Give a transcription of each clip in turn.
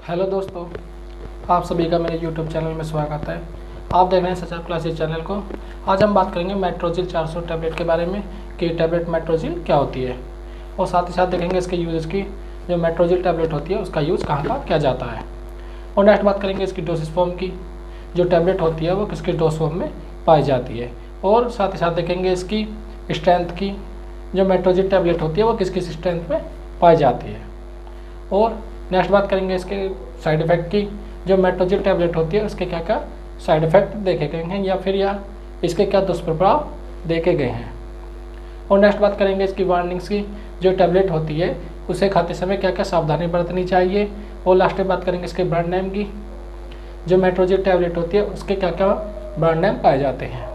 Hello दोस्तों, आप सभी का मेरे YouTube चैनल में स्वागत है। आप देख रहे हैं सचार क्लासेस चैनल को। आज हम बात करेंगे मेट्रोजिल 400 टैबलेट के बारे में कि टैबलेट मेट्रोजिल क्या होती है, और साथ ही साथ देखेंगे इसके यूजेस की। जो मेट्रोजिल टैबलेट होती है उसका यूज़ कहाँ कहाँ किया जाता है। और नेक्स्ट बात करेंगे इसकी डोसेज फॉर्म की। जो टैबलेट होती है वो किसके डोज फॉर्म में पाई जाती है, और साथ ही साथ देखेंगे इसकी स्ट्रेंथ की। जो मेट्रोजिल टैबलेट होती है वो किस किस स्ट्रेंथ में पाई जाती है। और नेक्स्ट बात करेंगे इसके साइड इफ़ेक्ट की। जो मेट्रोजिल टैबलेट होती है उसके क्या क्या साइड इफ़ेक्ट देखे गए हैं, या फिर इसके क्या दुष्प्रभाव देखे गए हैं। और नेक्स्ट बात करेंगे इसकी वार्निंग्स की। जो टैबलेट होती है उसे खाते समय क्या क्या सावधानी बरतनी चाहिए। और लास्ट में बात करेंगे इसके ब्रांड नेम की। जो मेट्रोजिल टैबलेट होती है उसके क्या क्या ब्रांड नेम पाए जाते हैं।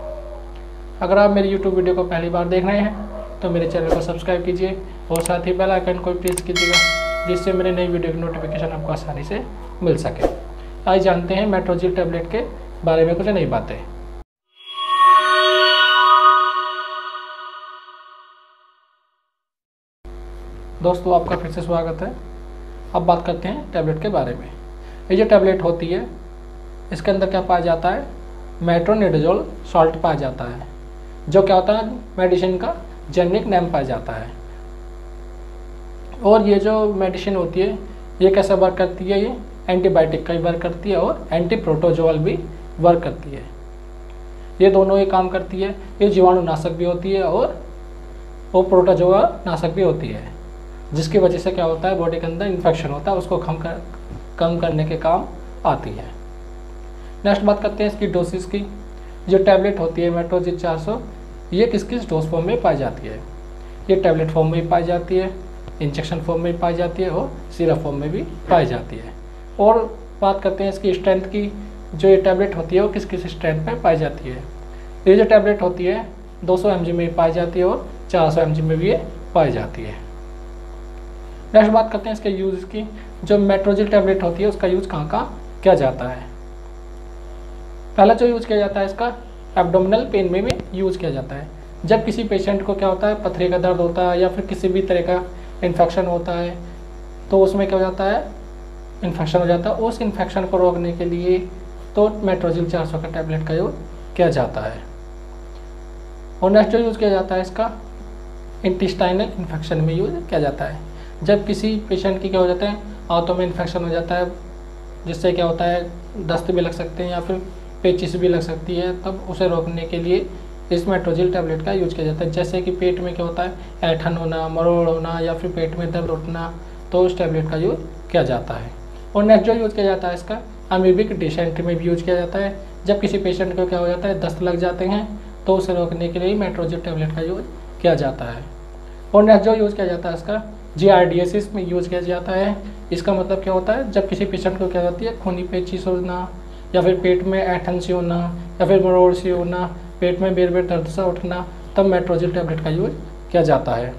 अगर आप मेरी यूट्यूब वीडियो को पहली बार देख रहे हैं तो मेरे चैनल को सब्सक्राइब कीजिए और साथ ही बेल आइकन को प्रेस कीजिएगा, जिससे मेरे नई वीडियो की नोटिफिकेशन आपको आसानी से मिल सके। आइए जानते हैं मेट्रोजिल टैबलेट के बारे में कुछ नई बातें। दोस्तों, आपका फिर से स्वागत है। अब बात करते हैं टैबलेट के बारे में। ये जो टैबलेट होती है इसके अंदर क्या पाया जाता है, मेट्रोनिडाजोल सॉल्ट पाया जाता है, जो क्या होता है मेडिसिन का जेनेरिक नेम पाया जाता है। और ये जो मेडिसिन होती है ये कैसे वर्क करती है, ये एंटीबायोटिक का भी वर्क करती है और एंटी प्रोटोजोअल भी वर्क करती है। ये दोनों ही काम करती है। ये जीवाणुनाशक भी होती है और वो प्रोटोजोआ नाशक भी होती है, जिसकी वजह से क्या होता है बॉडी के अंदर इन्फेक्शन होता है उसको कम करने के काम आती है। नेक्स्ट बात करते हैं इसकी डोसेस की। जो टैबलेट होती है मेट्रोजिल 400 ये किस किस डोज फॉर्म में पाई जाती है। ये टैबलेट फॉर्म में भी पाई जाती है, इंजेक्शन फॉर्म में भी पाई जाती है और सिरप फॉर्म में भी पाई जाती है। और बात करते हैं इसकी स्ट्रेंथ की। जो ये टैबलेट होती है वो किस किस स्ट्रेंथ में पाई जाती है। ये जो टैबलेट होती है 200 mg में भी पाई जाती है और 400 mg में भी ये पाई जाती है। नेक्स्ट बात करते हैं इसके यूज़ की। जो मेट्रोजिल टैबलेट होती है उसका यूज़ कहाँ कहाँ किया जाता है। पहला जो यूज़ किया जाता है इसका एब्डोमिनल पेन में भी यूज़ किया जाता है। जब किसी पेशेंट को क्या होता है पथरी का दर्द होता है या फिर किसी भी तरह का इन्फेक्शन होता है, तो उसमें क्या हो जाता है इन्फेक्शन हो जाता है। उस इन्फेक्शन को रोकने के लिए तो मेट्रोजिल 400 का टैबलेट का यूज़ किया जाता है। और नेक्स्ट जो यूज़ किया जाता है इसका इंटेस्टाइनल इन्फेक्शन में यूज़ किया जाता है। जब किसी पेशेंट की क्या हो जाता है आंतों में इन्फेक्शन हो जाता है, जिससे क्या होता है दस्त भी लग सकते हैं या फिर पेचिश भी लग सकती है, तब उसे रोकने के लिए इस मेट्रोजिल टैबलेट का यूज किया जाता है। जैसे कि पेट में क्या होता है ऐंठन होना, मरोड़ होना या फिर पेट में दर्द उठना, तो उस टैबलेट का यूज किया जाता है। और नेक्स्ट जो यूज़ किया जाता है इसका अमीबिक डिसेंट्री में भी यूज किया जाता है। जब किसी पेशेंट को क्या हो जाता है दस्त लग जाते हैं तो उसे रोकने के लिए मेट्रोजिल टैबलेट का यूज किया जाता है। और नेक्स्ट जो यूज़ किया जाता है इसका जियार्डियासिस में यूज़ किया जाता है। इसका मतलब क्या होता है जब किसी पेशेंट को क्या होती है खूनी पेचिश होना या फिर पेट में ऐंठन सी होना या फिर मरोड़ सी होना, पेट में बेर बेर दर्द सा उठना, तब मेट्रोजिल टैबलेट का यूज किया जाता है।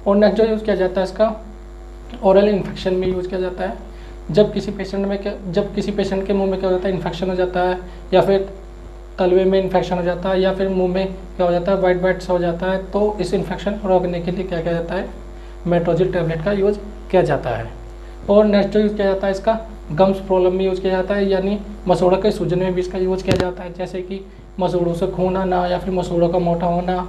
और नेक्स्ट जो यूज़ किया जाता है इसका ओरल इन्फेक्शन में यूज़ किया जाता है। जब किसी पेशेंट के मुंह में क्या हो जाता है इन्फेक्शन हो जाता है या फिर तलवे में इन्फेक्शन हो जाता है या फिर मुंह में क्या हो जाता है वाइट वाइट सा हो जाता है, तो इस इन्फेक्शन को रोकने के लिए क्या किया जाता है मेट्रोजिल टैबलेट का यूज़ किया जाता है। और नेक्स्ट जो यूज़ किया जाता है इसका गम्स प्रॉब्लम में यूज़ किया जाता है, यानी मसूड़ों के सूजन में भी इसका यूज़ किया जाता है। जैसे कि मसूड़ों से खून आना या फिर मसूड़ों का मोटा होना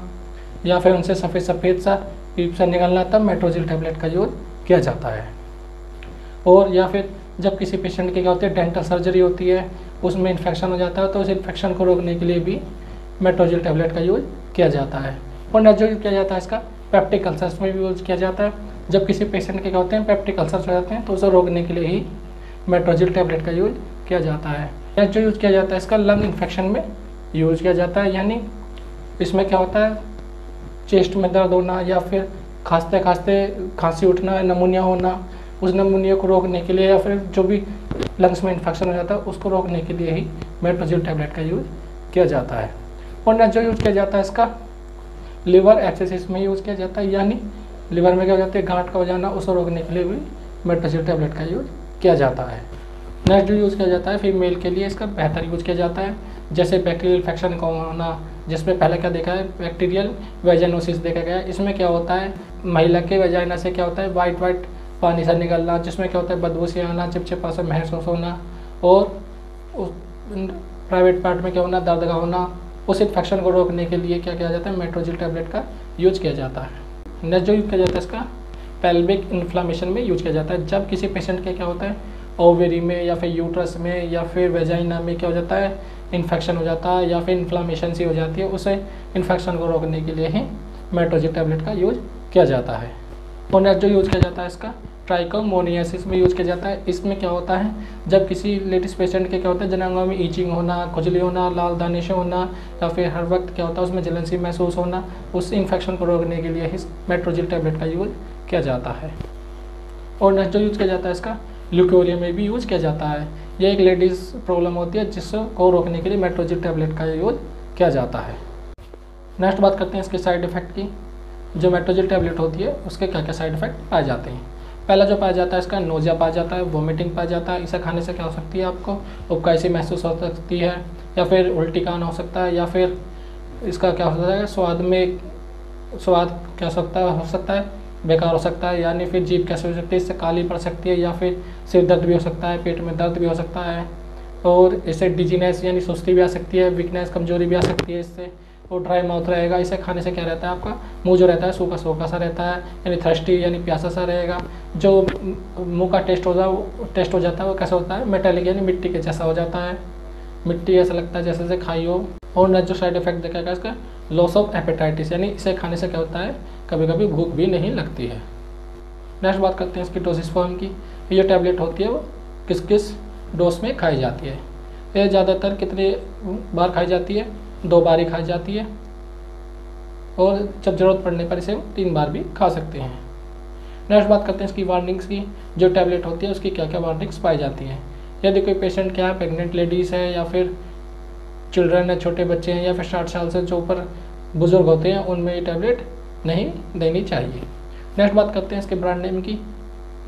या फिर उनसे सफ़ेद सफ़ेद सा पीप सा निकलना, तब मेट्रोजिल टैबलेट का यूज़ किया जाता है। और या फिर जब किसी पेशेंट की क्या होती है डेंटल सर्जरी होती है, उसमें इन्फेक्शन हो जाता है, तो उस इन्फेक्शन को रोकने के लिए भी मेट्रोजिल टैबलेट का यूज़ किया जाता है। और नेक्स्ट जो यूज़ किया जाता है इसका पेप्टिक अल्सर्स में भी यूज़ किया जाता है। जब किसी पेशेंट के क्या होते हैं पेप्टिक अल्सर्स हो जाते हैं तो उसे रोकने के लिए ही मेट्रोजिल टैबलेट का यूज़ किया जाता है। नेक्स्ट जो यूज़ किया जाता है इसका लंग इन्फेक्शन में यूज़ किया जाता है, यानी इसमें क्या होता है चेस्ट में दर्द होना या फिर खांसते खांसते खांसी उठना, नमूनिया होना, उस नमूनिया को रोकने के लिए या फिर जो भी लंग्स में इन्फेक्शन हो जाता है उसको रोकने के लिए ही मेट्रोजिल टैबलेट का यूज़ किया जाता है। और नेक्स्ट जो यूज़ किया जाता है इसका लिवर एक्सेसिस में यूज़ किया जाता है, यानी लिवर में क्या हो जाता है गांठ का हो जाना, उसको रोकने के लिए भी मेट्रोजिल टैबलेट का यूज़ किया जाता है। नेक्स्ट जो यूज़ किया जाता है फीमेल के लिए इसका बेहतर यूज़ किया जाता है। जैसे बैक्टीरियल इन्फेक्शन का होना, जिसमें पहले क्या देखा है बैक्टीरियल वेजाइनोसिस देखा गया है। इसमें क्या होता है महिला के वेजाइना से क्या होता है वाइट वाइट पानी से निकलना, जिसमें क्या होता है बदबू से आना, चिपचिपा से महसूस होना, और प्राइवेट पार्ट में क्या होना, दर्द का होना। उस इन्फेक्शन को रोकने के लिए क्या किया जाता है, मेट्रोजिल टैबलेट का यूज किया जाता है। नेक्स्ट जो यूज किया जाता है इसका पेल्विक इन्फ्लामेशन में यूज किया जाता है। जब किसी पेशेंट के क्या होता है ओवेरी में या फिर यूट्रस में या फिर वेजाइना में क्या हो जाता है इन्फेक्शन हो जाता है या फिर इन्फ्लामेशन सी हो जाती है, उसे इन्फेक्शन को रोकने के लिए ही मेट्रोजिल टैबलेट का यूज किया जाता है। और नेक्स्ट जो यूज किया जाता है इसका ट्राइकोमोनियासिस में यूज किया जाता है। इसमें क्या होता है जब किसी लेडीज पेशेंट के क्या होता है जनांगों में ईचिंग होना, खुजली होना, लाल दानिशें होना या फिर हर वक्त क्या होता है उसमें जलन सी महसूस होना, उस इन्फेक्शन को रोकने के लिए ही मेट्रोजिल टैबलेट का यूज किया जाता है। और नेक्स्ट जो यूज किया जाता है इसका ल्यूकोरिया में भी यूज किया जाता है। ये एक लेडीज़ प्रॉब्लम होती है जिसको रोकने के लिए मेट्रोजिल टैबलेट का यूज किया जाता है। नेक्स्ट बात करते हैं इसके साइड इफ़ेक्ट की। जो मेट्रोजिल टैबलेट होती है उसके क्या क्या साइड इफ़ेक्ट पाए जाते हैं। पहला जो पाया जाता है इसका नोजिया पाया जाता है, वोमिटिंग पाया जाता है। इसे खाने से क्या हो सकती है आपको उबकाई महसूस हो सकती है या फिर उल्टी का आना हो सकता है या फिर इसका क्या हो सकता है स्वाद क्या हो सकता है बेकार हो सकता है, यानी फिर जीभ कैसे हो सकती है, इससे काली पड़ सकती है या फिर सिर दर्द भी हो सकता है, पेट में दर्द भी हो सकता है, और इससे डिजीनेस यानी सुस्ती भी आ सकती है, वीकनेस कमजोरी भी आ सकती है इससे, और ड्राई माउथ रहेगा। इसे खाने से क्या रहता है आपका मुंह जो रहता है सूखा सूखा सा रहता है, यानी थर्स्टी यानी प्यासा सा रहेगा। जो मुंह का टेस्ट हो जाता है वो कैसा होता है मेटालिक यानी मिट्टी के जैसा हो जाता है, मिट्टी ऐसा लगता है जैसे जैसे खाई हो। और नेक्स्ट जो साइड इफेक्ट देखेगा इसका लॉस ऑफ एपेटाइटिस, यानी इसे खाने से क्या होता है कभी कभी भूख भी नहीं लगती है। नेक्स्ट बात करते हैं इसकी डोसेज फॉर्म की। ये टैबलेट होती है वो किस किस डोज में खाई जाती है। ये ज़्यादातर कितने बार खाई जाती है, 2 बार ही खाई जाती है, और जब ज़रूरत पड़ने पर इसे 3 बार भी खा सकते हैं। नेक्स्ट बात करते हैं इसकी वार्निंग्स की। जो टैबलेट होती है उसकी क्या क्या वार्निंग्स पाई जाती हैं। यदि कोई पेशेंट क्या है प्रेग्नेंट लेडीज़ है या फिर चिल्ड्रन है, छोटे बच्चे हैं या फिर 60 साल से जो ऊपर बुजुर्ग होते हैं, उनमें ये टैबलेट नहीं देनी चाहिए। नेक्स्ट बात करते हैं इसके ब्रांड नेम की।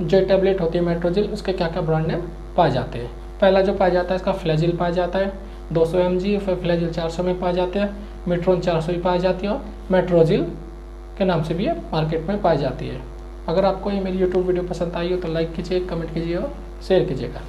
जो टैबलेट होती है मेट्रोजिल उसके क्या क्या ब्रांड नेम पाए जाते हैं। पहला जो पाया जाता है इसका फ्लैजिल पाया जाता है 200 mg, फिर फ्लैजिल 400 में पाए जाते हैं, मेट्रोन 400 ही पाई जाती है, और मेट्रोजिल के नाम से भी ये मार्केट में पाई जाती है। अगर आपको ये मेरी यूट्यूब वीडियो पसंद आई हो तो लाइक कीजिए, कमेंट कीजिए और शेयर कीजिएगा।